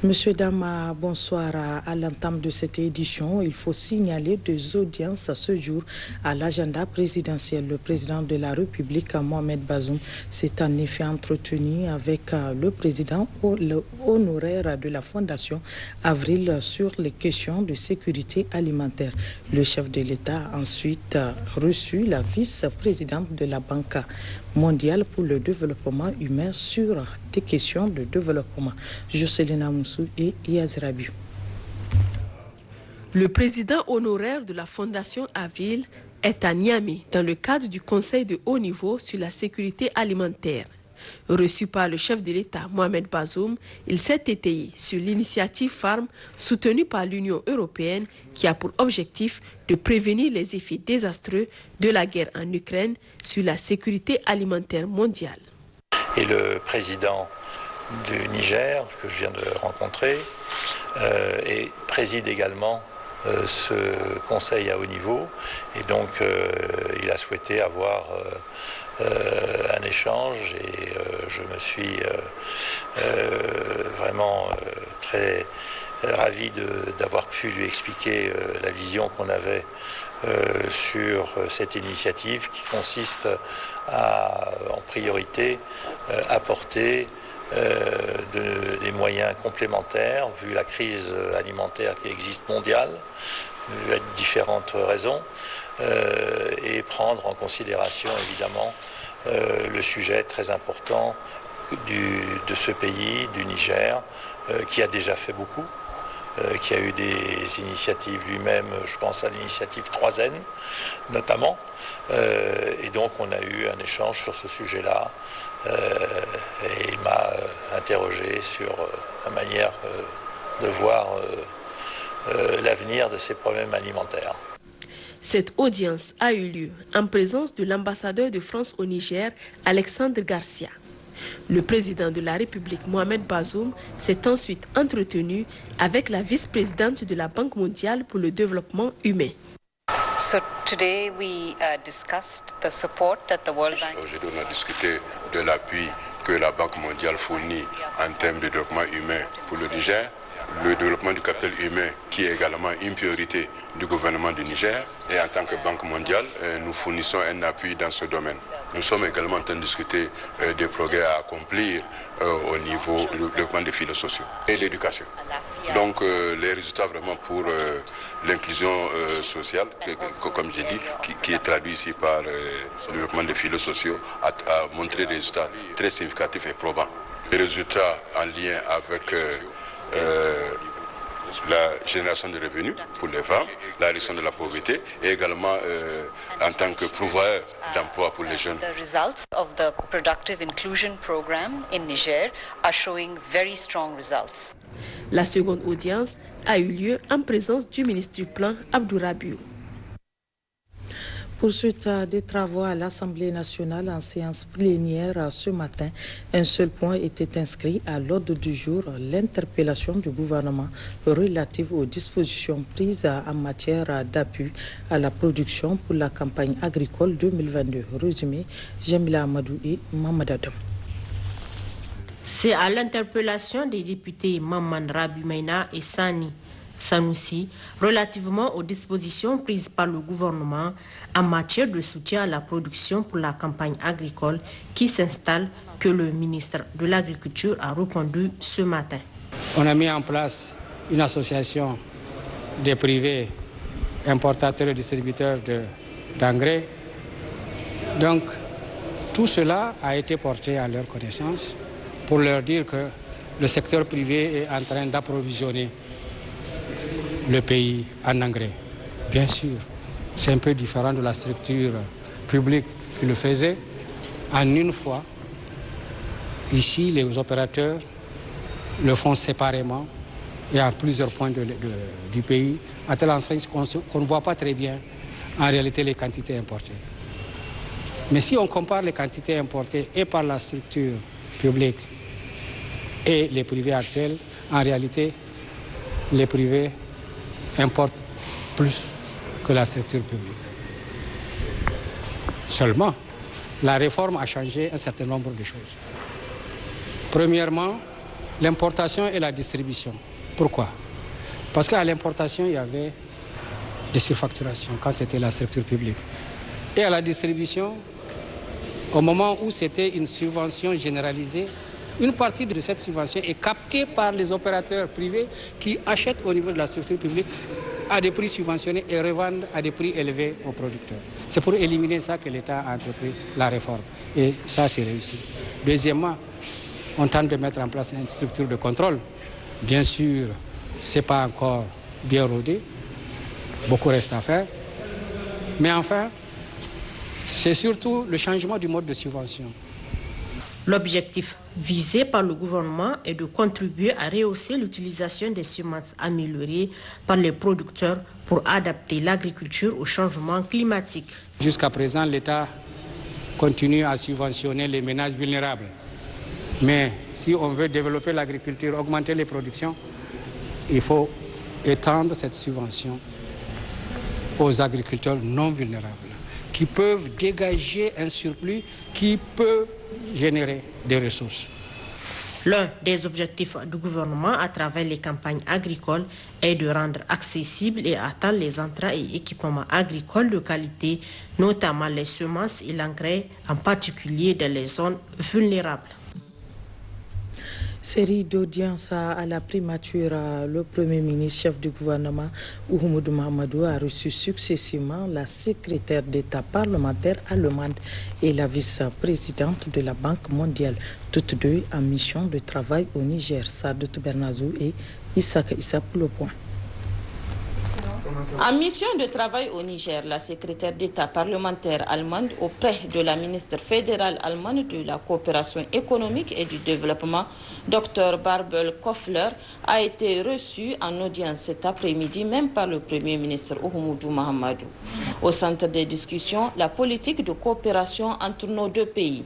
Monsieur Dama, bonsoir. À l'entame de cette édition, il faut signaler deux audiences ce jour à l'agenda présidentiel. Le président de la République, Mohamed Bazoum, s'est en effet entretenu avec le président honoraire de la Fondation Avril sur les questions de sécurité alimentaire. Le chef de l'État a ensuite reçu la vice-présidente de la Banque mondiale pour le développement humain sur des questions de développement. Jocelyne Moussou et Iyaz Rabiou. Le président honoraire de la Fondation Avril est à Niamey dans le cadre du Conseil de haut niveau sur la sécurité alimentaire. Reçu par le chef de l'État, Mohamed Bazoum, il s'est étayé sur l'initiative Farm soutenue par l'Union européenne qui a pour objectif de prévenir les effets désastreux de la guerre en Ukraine sur la sécurité alimentaire mondiale. Et le président du Niger, que je viens de rencontrer, et préside également ce conseil à haut niveau. Et donc, il a souhaité avoir un échange et je me suis vraiment très ravi d'avoir pu lui expliquer la vision qu'on avait sur cette initiative qui consiste à, en priorité, apporter des moyens complémentaires, vu la crise alimentaire qui existe mondiale, vu différentes raisons, et prendre en considération évidemment le sujet très important de ce pays, du Niger, qui a déjà fait beaucoup, qui a eu des initiatives lui-même, je pense à l'initiative 3N notamment, et donc on a eu un échange sur ce sujet-là, et il m'a interrogé sur la manière de voir l'avenir de ces problèmes alimentaires. Cette audience a eu lieu en présence de l'ambassadeur de France au Niger, Alexandre Garcia. Le président de la République, Mohamed Bazoum, s'est ensuite entretenu avec la vice-présidente de la Banque mondiale pour le développement humain. Aujourd'hui, on a discuté de l'appui que la Banque mondiale fournit en termes de développement humain pour le Niger, le développement du capital humain qui est également une priorité du gouvernement du Niger. Et en tant que Banque mondiale, nous fournissons un appui dans ce domaine. Nous sommes également en train de discuter des progrès à accomplir au niveau du développement des filets sociaux et l'éducation. Donc les résultats vraiment pour l'inclusion sociale, comme j'ai dit, qui est traduit ici par le développement des filets sociaux, a montré des résultats très significatifs et probants. Les résultats en lien avec la génération de revenus pour les femmes, la réduction de la pauvreté et également en tant que pourvoyeur d'emploi pour les jeunes. The results of the productive inclusion program in Niger are showing very strong results. La seconde audience a eu lieu en présence du ministre du Plan, Abdou Rabiou. Poursuite des travaux à l'Assemblée nationale en séance plénière ce matin. Un seul point était inscrit à l'ordre du jour, l'interpellation du gouvernement relative aux dispositions prises en matière d'appui à la production pour la campagne agricole 2022. Résumé, Jamila Amadou et Mamad Adam. C'est à l'interpellation des députés Maman Rabiou-Meina et Sani Sanoussi relativement aux dispositions prises par le gouvernement en matière de soutien à la production pour la campagne agricole qui s'installe que le ministre de l'Agriculture a répondu ce matin. On a mis en place une association des privés importateurs et distributeurs d'engrais. Donc tout cela a été porté à leur connaissance pour leur dire que le secteur privé est en train d'approvisionner le pays en engrais. Bien sûr, c'est un peu différent de la structure publique qui le faisait. En une fois, ici, les opérateurs le font séparément et à plusieurs points du pays, à telle enseigne qu'on ne voit pas très bien en réalité les quantités importées. Mais si on compare les quantités importées et par la structure publique et les privés actuels, en réalité, les privés importent plus que la structure publique. Seulement, la réforme a changé un certain nombre de choses. Premièrement, l'importation et la distribution. Pourquoi? Parce qu'à l'importation, il y avait des surfacturations quand c'était la structure publique. Et à la distribution, au moment où c'était une subvention généralisée, une partie de cette subvention est captée par les opérateurs privés qui achètent au niveau de la structure publique à des prix subventionnés et revendent à des prix élevés aux producteurs. C'est pour éliminer ça que l'État a entrepris la réforme. Et ça, c'est réussi. Deuxièmement, on tente de mettre en place une structure de contrôle. Bien sûr, ce n'est pas encore bien rodé. Beaucoup reste à faire. Mais enfin, c'est surtout le changement du mode de subvention. L'objectif visé par le gouvernement est de contribuer à rehausser l'utilisation des semences améliorées par les producteurs pour adapter l'agriculture au changement climatique. Jusqu'à présent, l'État continue à subventionner les ménages vulnérables. Mais si on veut développer l'agriculture, augmenter les productions, il faut étendre cette subvention aux agriculteurs non vulnérables, qui peuvent dégager un surplus, qui peuvent générer des ressources. L'un des objectifs du gouvernement à travers les campagnes agricoles est de rendre accessibles et attendre les intrants et équipements agricoles de qualité, notamment les semences et l'engrais, en particulier dans les zones vulnérables. Série d'audience à la primature, le Premier ministre, chef du gouvernement, Oumoudou Mahamadou, a reçu successivement la secrétaire d'État parlementaire allemande et la vice-présidente de la Banque mondiale, toutes deux en mission de travail au Niger. Sadout Bernazou et Issaka Issa pour le point. En mission de travail au Niger, la secrétaire d'État parlementaire allemande auprès de la ministre fédérale allemande de la coopération économique et du développement, Dr Barbel Koffler, a été reçue en audience cet après-midi même par le Premier ministre Oumoudou Mahamadou. Au centre des discussions, la politique de coopération entre nos deux pays.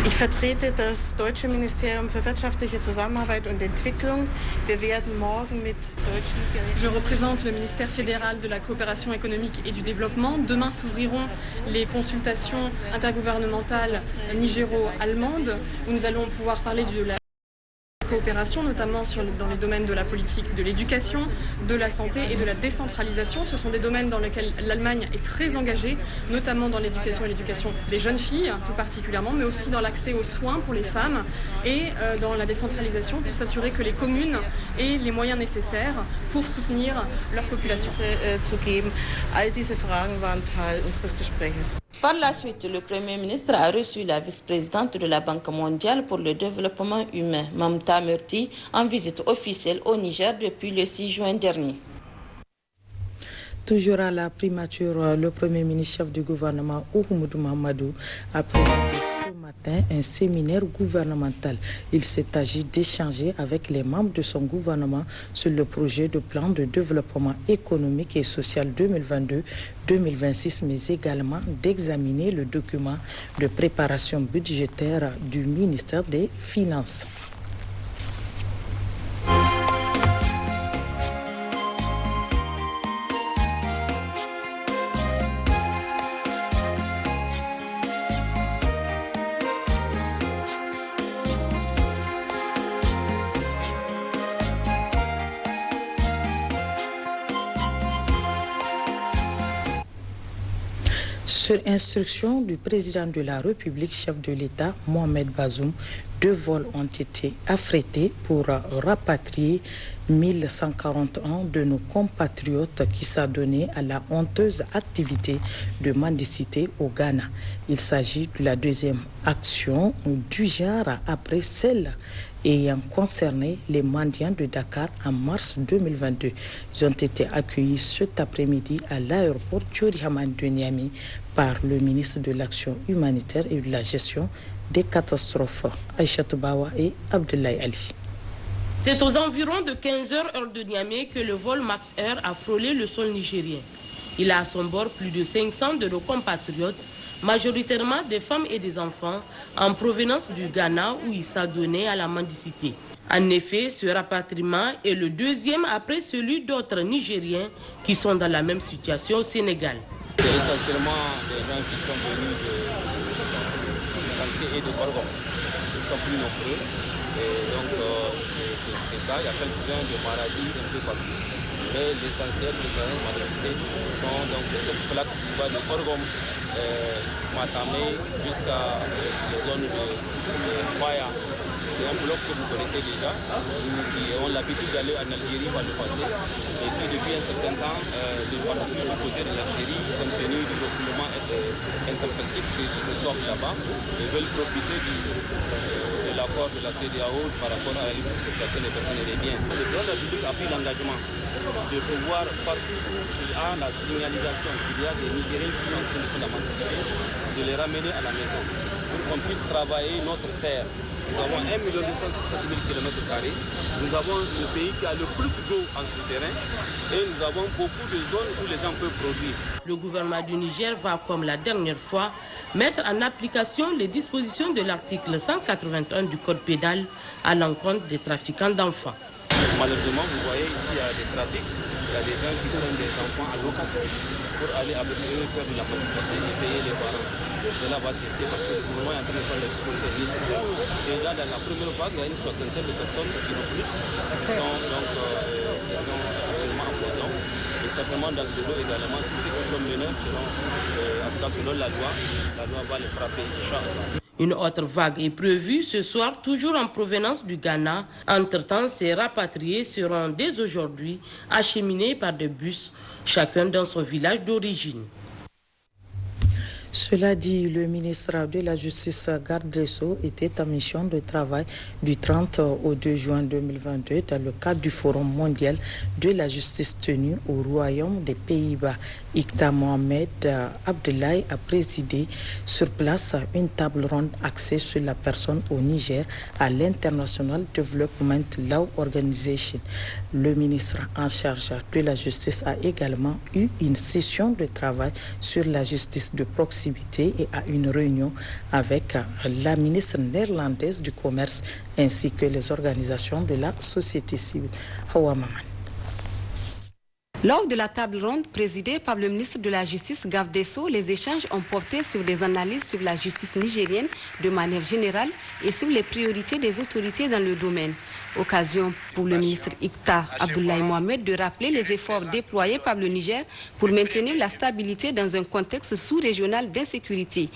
Ich vertrete das deutsche Ministerium für wirtschaftliche Zusammenarbeit und Entwicklung. Wir werden morgen mit deutschen... Je représente le ministère fédéral de la coopération économique et du développement. Demain s'ouvriront les consultations intergouvernementales nigéro-allemandes où nous allons pouvoir parler de la coopération, notamment dans les domaines de la politique de l'éducation, de la santé et de la décentralisation. Ce sont des domaines dans lesquels l'Allemagne est très engagée, notamment dans l'éducation et l'éducation des jeunes filles, tout particulièrement, mais aussi dans l'accès aux soins pour les femmes et dans la décentralisation pour s'assurer que les communes aient les moyens nécessaires pour soutenir leur population. Par la suite, le Premier ministre a reçu la vice-présidente de la Banque mondiale pour le développement humain, Mamta Murti, en visite officielle au Niger depuis le 6 juin dernier. Toujours à la primature, le Premier ministre chef du gouvernement, Oumoudou Mahamadou, a présidé ce matin un séminaire gouvernemental. Il s'est agi d'échanger avec les membres de son gouvernement sur le projet de plan de développement économique et social 2022-2026, mais également d'examiner le document de préparation budgétaire du ministère des Finances. Sur instruction du président de la République, chef de l'État, Mohamed Bazoum, 2 vols ont été affrétés pour rapatrier 1141 de nos compatriotes qui s'adonnaient à la honteuse activité de mendicité au Ghana. Il s'agit de la deuxième action du genre après celle ayant concerné les mendiants de Dakar en mars 2022. Ils ont été accueillis cet après-midi à l'aéroport Djori Hamani de Niamey par le ministre de l'Action humanitaire et de la gestion des catastrophes, Aïchatou Bawa et Abdoulaye Ali. C'est aux environs de 15h heure de Niamey que le vol Max Air a frôlé le sol nigérien. Il a à son bord plus de 500 de nos compatriotes, majoritairement des femmes et des enfants, en provenance du Ghana où ils s'adonnaient à la mendicité. En effet, ce rapatriement est le deuxième après celui d'autres Nigériens qui sont dans la même situation au Sénégal. C'est essentiellement des gens qui sont venus de Kanté et de Borgon. Ils sont plus nombreux. Et donc c'est ça, il y a quelques-uns de maladies un peu partout. Mais l'essentiel des maladies sont donc cette plaque qui va de Orgom, Matamé jusqu'à les zones de Faya. C'est un bloc que vous connaissez déjà, nous qui avons l'habitude d'aller en Algérie par le passé. Et puis depuis un certain temps, de partir du côté de l'Algérie, compte tenu du refoulement interpestique qui se sort là-bas, ils veulent profiter de l'accord de la CEDEAO par rapport à la libre circulation des personnes et des biens. Le président de la République a pris l'engagement de pouvoir, partout où il y a la signalisation qu'il y a des Nigériens qui sont en train de faire la mendicité, de les ramener à la maison pour qu'on puisse travailler notre terre. Nous avons 1 267 000 km². Nous avons le pays qui a le plus d'eau en souterrain et nous avons beaucoup de zones où les gens peuvent produire. Le gouvernement du Niger va, comme la dernière fois, mettre en application les dispositions de l'article 181 du Code pénal à l'encontre des trafiquants d'enfants. Malheureusement, vous voyez ici, il y a des trafics, il y a des gens qui prennent des enfants à location pour aller avec eux faire de la mendicité et payer les parents. Cela va cesser parce que le gouvernement est en train de faire les dispositions nécessaires. Déjà, dans la première vague, il y a une soixantaine de personnes qui n'ont plus, qui sont donc actuellement en prison. Et certainement dans le lot également, tous ceux qui sont meneurs, en tout cas selon la loi va les frapper. Une autre vague est prévue ce soir, toujours en provenance du Ghana. Entre-temps, ces rapatriés seront dès aujourd'hui acheminés par des bus, chacun dans son village d'origine. Cela dit, le ministre de la Justice, Garde des Sceaux, était en mission de travail du 30 au 2 juin 2022 dans le cadre du Forum mondial de la justice tenu au Royaume des Pays-Bas. Ikta Mohamed Abdoulaye a présidé sur place une table ronde axée sur la personne au Niger à l'International Development Law Organization. Le ministre en charge de la justice a également eu une session de travail sur la justice de proximité et à une réunion avec la ministre néerlandaise du Commerce ainsi que les organisations de la société civile. Hawa Maman. Lors de la table ronde présidée par le ministre de la Justice, Garde des Sceaux, les échanges ont porté sur des analyses sur la justice nigérienne de manière générale et sur les priorités des autorités dans le domaine. Occasion pour le ministre Ikta Abdoulaye Mohamed de rappeler les efforts déployés par le Niger pour maintenir la stabilité dans un contexte sous-régional d'insécurité.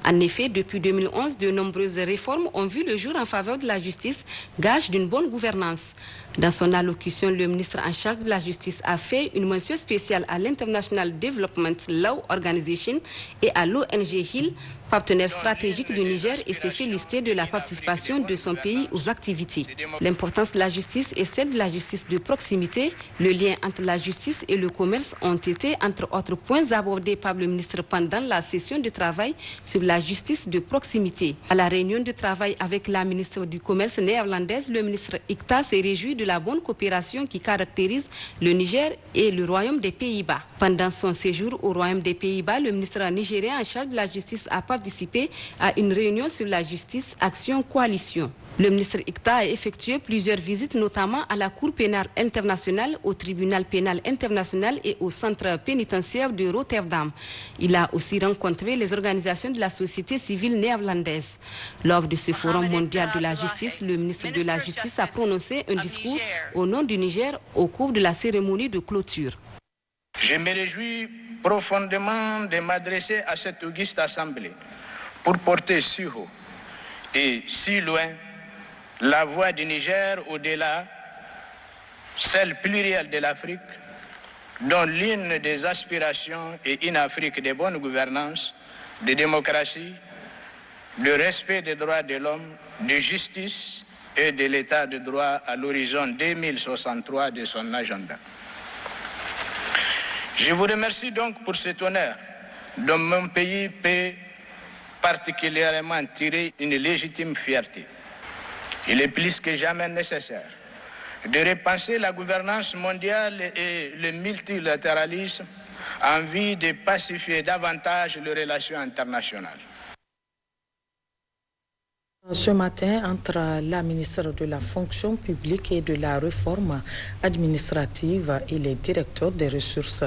En effet, depuis 2011, de nombreuses réformes ont vu le jour en faveur de la justice, gage d'une bonne gouvernance. Dans son allocution, le ministre en charge de la justice a fait une mention spéciale à l'International Development Law Organization et à l'ONG Hill, partenaire stratégique du Niger, et s'est félicité de la participation de son pays aux activités. L'importance de la justice et celle de la justice de proximité, le lien entre la justice et le commerce ont été, entre autres points, abordés par le ministre pendant la session de travail sur la justice de proximité. À la réunion de travail avec la ministre du Commerce néerlandaise, le ministre Ikta s'est réjoui de la bonne coopération qui caractérise le Niger et le Royaume des Pays-Bas. Pendant son séjour au Royaume des Pays-Bas, le ministre nigérien en charge de la justice a participé à une réunion sur la justice Action Coalition. Le ministre Ikta a effectué plusieurs visites, notamment à la Cour pénale internationale, au Tribunal pénal international et au centre pénitentiaire de Rotterdam. Il a aussi rencontré les organisations de la société civile néerlandaise. Lors de ce forum mondial de la justice, le ministre de la Justice a prononcé un discours au nom du Niger au cours de la cérémonie de clôture. Je me réjouis profondément de m'adresser à cette auguste assemblée pour porter si haut et si loin la voix du Niger au-delà, celle plurielle de l'Afrique, dont l'une des aspirations est une Afrique de bonne gouvernance, de démocratie, de respect des droits de l'homme, de justice et de l'état de droit à l'horizon 2063 de son agenda. Je vous remercie donc pour cet honneur dont mon pays peut particulièrement tirer une légitime fierté. Il est plus que jamais nécessaire de repenser la gouvernance mondiale et le multilatéralisme en vue de pacifier davantage les relations internationales. Ce matin, entre la ministre de la Fonction publique et de la Réforme administrative et les directeurs des ressources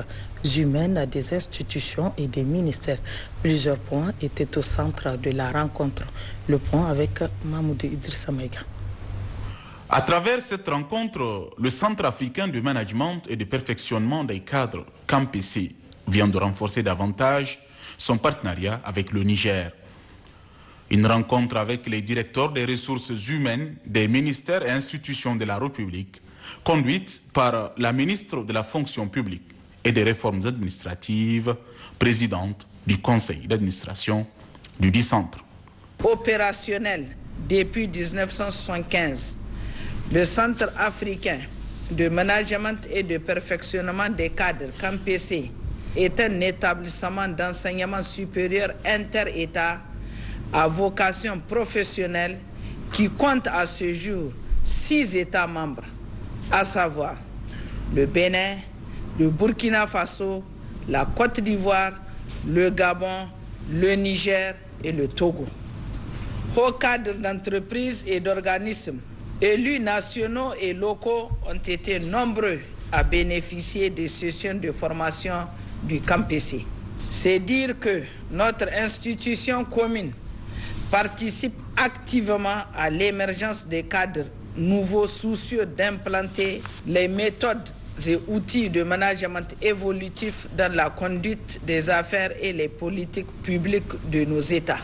humaines des institutions et des ministères, plusieurs points étaient au centre de la rencontre. Le point avec Mahmoud Idrissa Maïga. À travers cette rencontre, le Centre africain de management et de perfectionnement des cadres, CAMPC, vient de renforcer davantage son partenariat avec le Niger. Une rencontre avec les directeurs des ressources humaines des ministères et institutions de la République, conduite par la ministre de la fonction publique et des réformes administratives, présidente du conseil d'administration du dit centre. Opérationnel depuis 1975, le Centre africain de management et de perfectionnement des cadres, CAMPC, est un établissement d'enseignement supérieur inter-État à vocation professionnelle qui compte à ce jour 6 États membres, à savoir le Bénin, le Burkina Faso, la Côte d'Ivoire, le Gabon, le Niger et le Togo. Hauts cadres d'entreprises et d'organismes, élus nationaux et locaux ont été nombreux à bénéficier des sessions de formation du CAMPC. C'est dire que notre institution commune participe activement à l'émergence des cadres nouveaux soucieux d'implanter les méthodes et outils de management évolutif dans la conduite des affaires et les politiques publiques de nos États.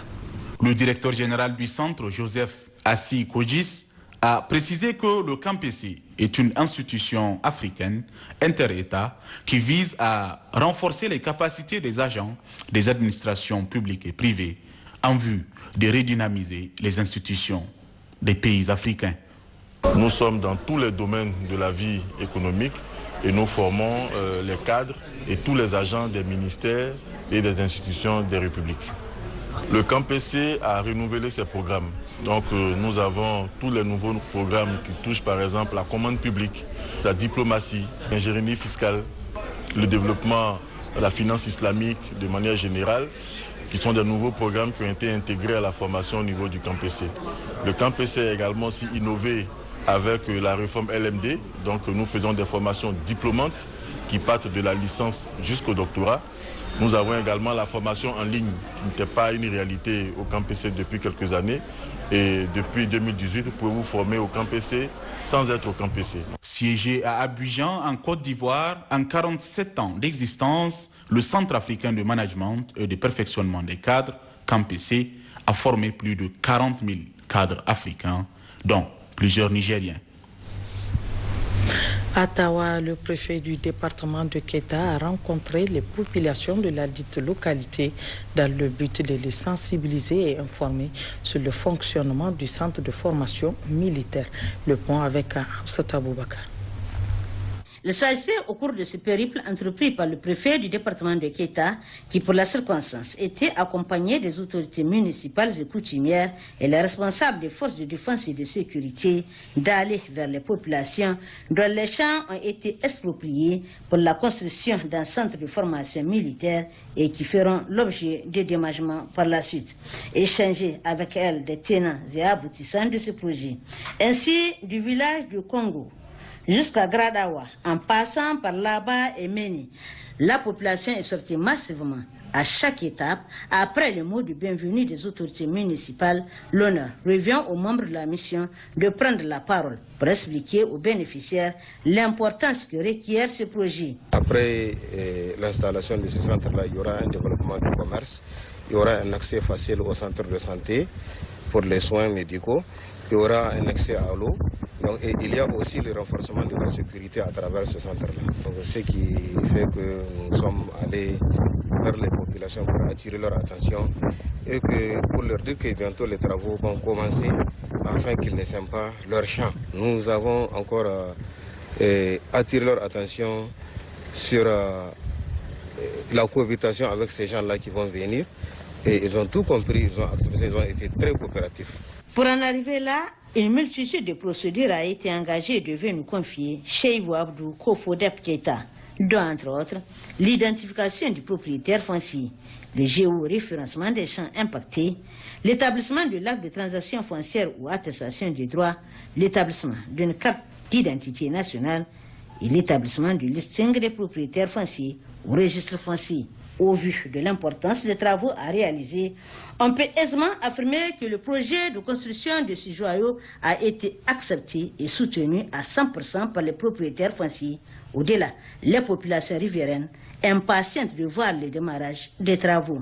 Le directeur général du centre, Joseph Assi Kogis, a précisé que le CAMPC est une institution africaine, inter-État, qui vise à renforcer les capacités des agents des administrations publiques et privées en vue de redynamiser les institutions des pays africains. Nous sommes dans tous les domaines de la vie économique et nous formons les cadres et tous les agents des ministères et des institutions des républiques. Le CAMPC a renouvelé ses programmes. Donc nous avons tous les nouveaux programmes qui touchent par exemple la commande publique, la diplomatie, l'ingénierie fiscale, le développement de la finance islamique de manière générale, qui sont des nouveaux programmes qui ont été intégrés à la formation au niveau du CAMPC. Le CAMPC a également aussi innové avec la réforme LMD. Donc nous faisons des formations diplômantes qui partent de la licence jusqu'au doctorat. Nous avons également la formation en ligne qui n'était pas une réalité au CAMPC depuis quelques années. Et depuis 2018, vous pouvez vous former au CAMPC sans être au CAMPC. Siégé à Abidjan, en Côte d'Ivoire, en 47 ans d'existence, le Centre africain de management et de perfectionnement des cadres, CAMPC, a formé plus de 40 000 cadres africains, dont plusieurs Nigériens. À Tawa, le préfet du département de Keita a rencontré les populations de la dite localité dans le but de les sensibiliser et informer sur le fonctionnement du centre de formation militaire. Le point avec Hafsat Aboubakar. Il s'agissait au cours de ce périple entrepris par le préfet du département de Keita, qui pour la circonstance était accompagné des autorités municipales et coutumières et les responsables des forces de défense et de sécurité, d'aller vers les populations dont les champs ont été expropriés pour la construction d'un centre de formation militaire et qui feront l'objet de dédommagements par la suite. Échanger avec elles des tenants et aboutissants de ce projet. Ainsi, du village du Congo jusqu'à Gradawa, en passant par Laba et Meni, la population est sortie massivement. À chaque étape, après le mot de bienvenue des autorités municipales, l'honneur revient aux membres de la mission de prendre la parole pour expliquer aux bénéficiaires l'importance que requiert ce projet. Après l'installation de ce centre-là, il y aura un développement du commerce, il y aura un accès facile au centre de santé pour les soins médicaux, il y aura un accès à l'eau. Donc, et il y a aussi le renforcement de la sécurité à travers ce centre-là. Donc, ce qui fait que nous sommes allés vers les populations pour attirer leur attention et que pour leur dire que bientôt les travaux vont commencer afin qu'ils ne sèment pas leur champ. Nous avons encore attiré leur attention sur la cohabitation avec ces gens-là qui vont venir et ils ont tout compris, ils ont été très coopératifs. Pour en arriver là, une multitude de procédures a été engagée et devait nous confier Cheibou Abdou Kofodep Keita, dont entre autres l'identification du propriétaire foncier, le géoréférencement des champs impactés, l'établissement de l'acte de transaction foncière ou attestation des droits, l'établissement d'une carte d'identité nationale et l'établissement du listing des propriétaires fonciers au registre foncier. Au vu de l'importance des travaux à réaliser, on peut aisément affirmer que le projet de construction de ce joyau a été accepté et soutenu à 100% par les propriétaires fonciers. Au-delà, les populations riveraines impatientes de voir le démarrage des travaux.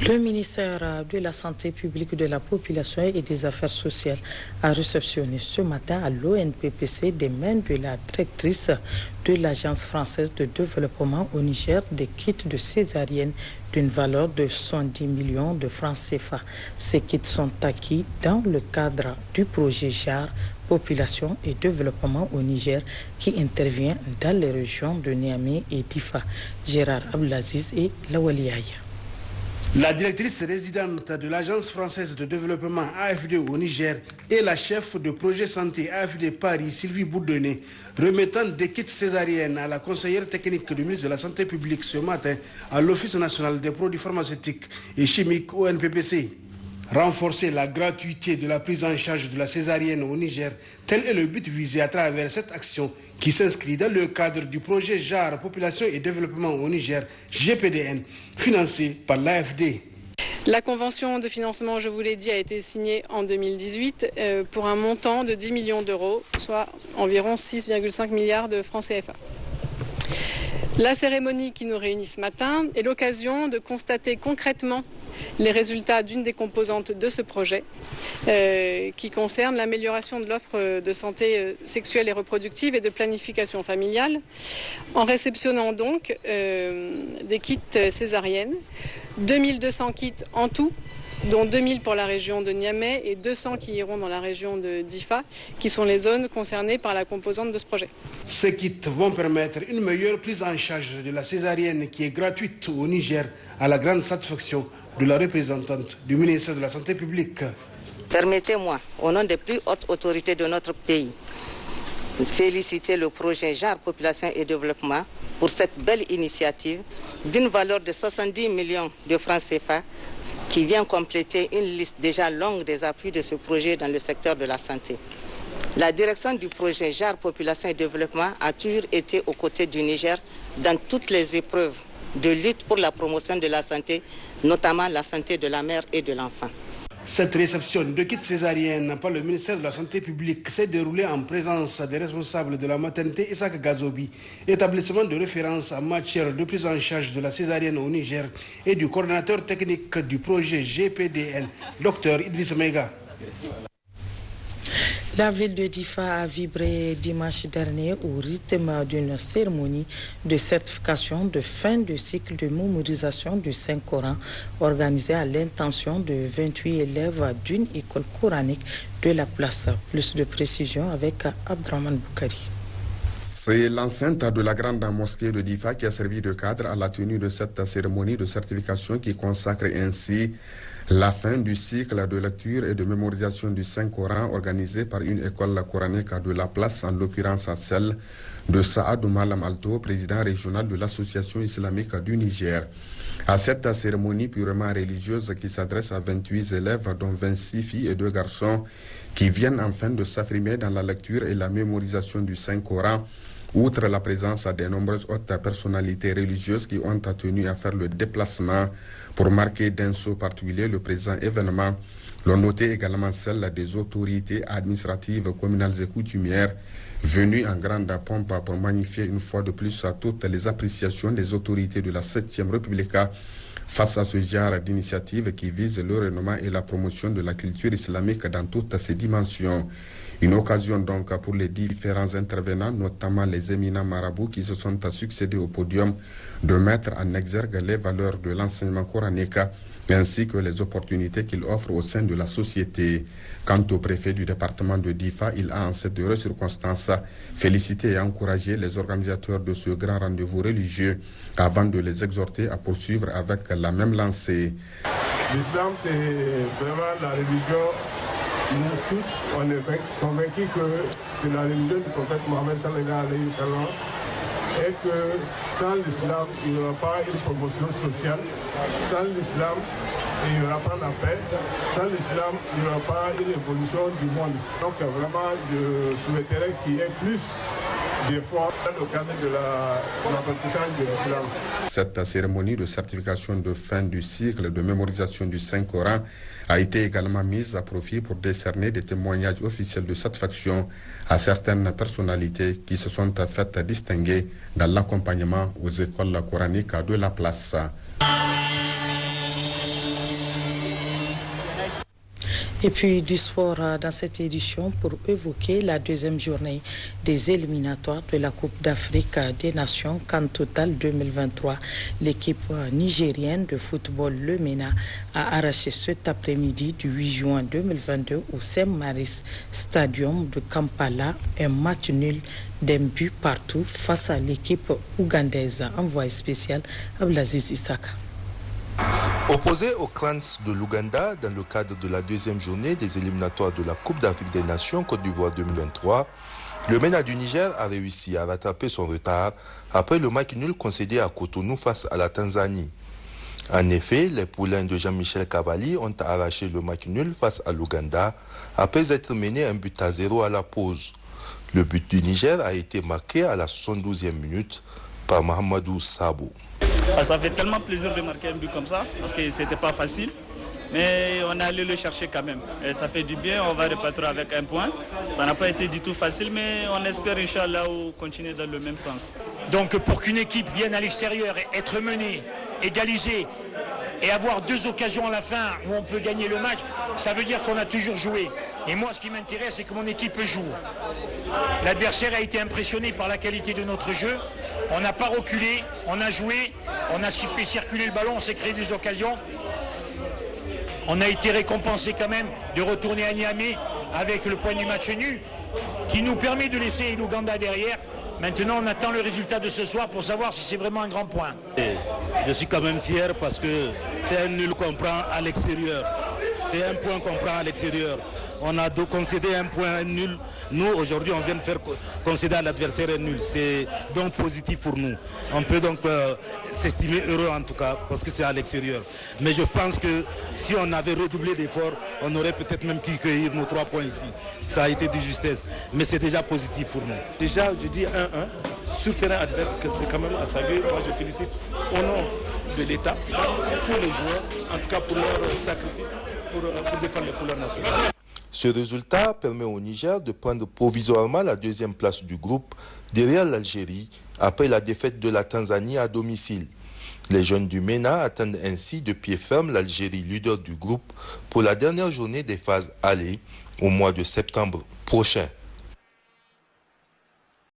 Le ministère de la Santé publique, de la Population et des Affaires sociales a réceptionné ce matin à l'ONPPC des mains de la directrice de l'Agence française de développement au Niger des kits de césarienne d'une valeur de 110 millions de francs CFA. Ces kits sont acquis dans le cadre du projet JAR, Population et Développement au Niger, qui intervient dans les régions de Niamey et Difa. Gérard Abdelaziz et Lawaliaï. La directrice résidente de l'Agence française de développement AFD au Niger et la chef de projet santé AFD Paris, Sylvie Bourdonnet, remettant des kits césariennes à la conseillère technique du ministre de la Santé publique ce matin à l'Office national des produits pharmaceutiques et chimiques ONPPC. Renforcer la gratuité de la prise en charge de la césarienne au Niger, tel est le but visé à travers cette action qui s'inscrit dans le cadre du projet JAR Population et Développement au Niger, GPDN, financé par l'AFD. La convention de financement, je vous l'ai dit, a été signée en 2018 pour un montant de 10 millions d'euros, soit environ 6,5 milliards de francs CFA. La cérémonie qui nous réunit ce matin est l'occasion de constater concrètement les résultats d'une des composantes de ce projet qui concerne l'amélioration de l'offre de santé sexuelle et reproductive et de planification familiale en réceptionnant donc des kits césariennes, 2200 kits en tout, dont 2000 pour la région de Niamey et 200 qui iront dans la région de Difa, qui sont les zones concernées par la composante de ce projet. Ces kits vont permettre une meilleure prise en charge de la césarienne qui est gratuite au Niger, à la grande satisfaction de la représentante du ministère de la Santé publique. Permettez-moi, au nom des plus hautes autorités de notre pays, de féliciter le projet JAR Population et Développement pour cette belle initiative d'une valeur de 70 millions de francs CFA qui vient compléter une liste déjà longue des appuis de ce projet dans le secteur de la santé. La direction du projet JAR Population et Développement a toujours été aux côtés du Niger dans toutes les épreuves de lutte pour la promotion de la santé, notamment la santé de la mère et de l'enfant. Cette réception de kits césariennes par le ministère de la Santé publique s'est déroulée en présence des responsables de la maternité Isaac Gazobi, établissement de référence en matière de prise en charge de la césarienne au Niger, et du coordinateur technique du projet GPDN, Dr Idriss Mega. La ville de Difa a vibré dimanche dernier au rythme d'une cérémonie de certification de fin de cycle de mémorisation du Saint-Coran organisée à l'intention de 28 élèves d'une école coranique de la place. Plus de précision avec Abdraman Boukari. C'est l'enceinte de la grande mosquée de Difa qui a servi de cadre à la tenue de cette cérémonie de certification qui consacre ainsi la fin du cycle de lecture et de mémorisation du Saint-Coran organisé par une école coranique de la place, en l'occurrence celle de Saadou Malam Alto, président régional de l'association islamique du Niger. À cette cérémonie purement religieuse qui s'adresse à 28 élèves, dont 26 filles et 2 garçons, qui viennent enfin de s'affirmer dans la lecture et la mémorisation du Saint-Coran, outre la présence des nombreuses hautes personnalités religieuses qui ont tenu à faire le déplacement pour marquer d'un sceau particulier le présent événement, l'on notait également celle des autorités administratives, communales et coutumières venues en grande pompe pour magnifier une fois de plus à toutes les appréciations des autorités de la 7e République face à ce genre d'initiative qui vise le renommement et la promotion de la culture islamique dans toutes ses dimensions. Une occasion donc pour les différents intervenants, notamment les éminents marabouts qui se sont succédés au podium, de mettre en exergue les valeurs de l'enseignement coranique ainsi que les opportunités qu'il offre au sein de la société. Quant au préfet du département de Difa, il a en cette heureuse circonstance félicité et encouragé les organisateurs de ce grand rendez-vous religieux avant de les exhorter à poursuivre avec la même lancée. L'islam, c'est vraiment la religion. Nous tous, on est convaincus que c'est la religion du prophète Mohammed sallallahu alayhi wa sallam et que sans l'islam, il n'y aura pas une promotion sociale. Sans l'islam, il n'y aura pas la paix. Sans l'islam, il n'y aura pas une évolution du monde. Donc vraiment, je souhaiterais qu'il y ait plus des fois dans le cadre de l'apprentissage de l'islam. Cette cérémonie de certification de fin du cycle de mémorisation du Saint-Coran a été également mise à profit pour décerner des témoignages officiels de satisfaction à certaines personnalités qui se sont faites distinguer dans l'accompagnement aux écoles coraniques de la place. Et puis du sport dans cette édition pour évoquer la deuxième journée des éliminatoires de la Coupe d'Afrique des Nations CAN Total 2023. L'équipe nigérienne de football, le MENA, a arraché cet après-midi du 8 juin 2022 au Saint-Maurice Stadium de Kampala un match nul d'un but partout face à l'équipe ougandaise. Envoyé spécial Abdelaziz Issaka. Opposé aux Clans de l'Ouganda dans le cadre de la deuxième journée des éliminatoires de la Coupe d'Afrique des Nations Côte d'Ivoire 2023, le MENA du Niger a réussi à rattraper son retard après le match nul concédé à Cotonou face à la Tanzanie. En effet, les poulains de Jean-Michel Cavalli ont arraché le match nul face à l'Ouganda après être menés 1-0 à la pause. Le but du Niger a été marqué à la 72e minute par Mahamadou Sabo. Ça fait tellement plaisir de marquer un but comme ça, parce que c'était pas facile, mais on est allé le chercher quand même. Et ça fait du bien, on va repartir avec un point. Ça n'a pas été du tout facile, mais on espère, Inch'Allah, continuer dans le même sens. Donc pour qu'une équipe vienne à l'extérieur et être menée, égalisée, et avoir deux occasions à la fin où on peut gagner le match, ça veut dire qu'on a toujours joué. Et moi, ce qui m'intéresse, c'est que mon équipe joue. L'adversaire a été impressionné par la qualité de notre jeu. On n'a pas reculé, on a joué, on a fait circuler le ballon, on s'est créé des occasions. On a été récompensé quand même de retourner à Niamey avec le point du match nul qui nous permet de laisser l'Ouganda derrière. Maintenant, on attend le résultat de ce soir pour savoir si c'est vraiment un grand point. Je suis quand même fier parce que c'est un nul qu'on prend à l'extérieur. C'est un point qu'on prend à l'extérieur. On a concédé un point, un nul. Nous, aujourd'hui, on vient de faire concéder à l'adversaire un nul. C'est donc positif pour nous. On peut donc s'estimer heureux en tout cas, parce que c'est à l'extérieur. Mais je pense que si on avait redoublé d'efforts, on aurait peut-être même pu cueillir nos 3 points ici. Ça a été de justesse, mais c'est déjà positif pour nous. Déjà, je dis 1-1, sur terrain adverse, que c'est quand même à saluer. Moi, je félicite au nom de l'État tous les joueurs, en tout cas pour leur sacrifice, pour défendre les couleurs nationales. Ce résultat permet au Niger de prendre provisoirement la deuxième place du groupe derrière l'Algérie après la défaite de la Tanzanie à domicile. Les jeunes du MENA attendent ainsi de pied ferme l'Algérie, leader du groupe, pour la dernière journée des phases aller au mois de septembre prochain.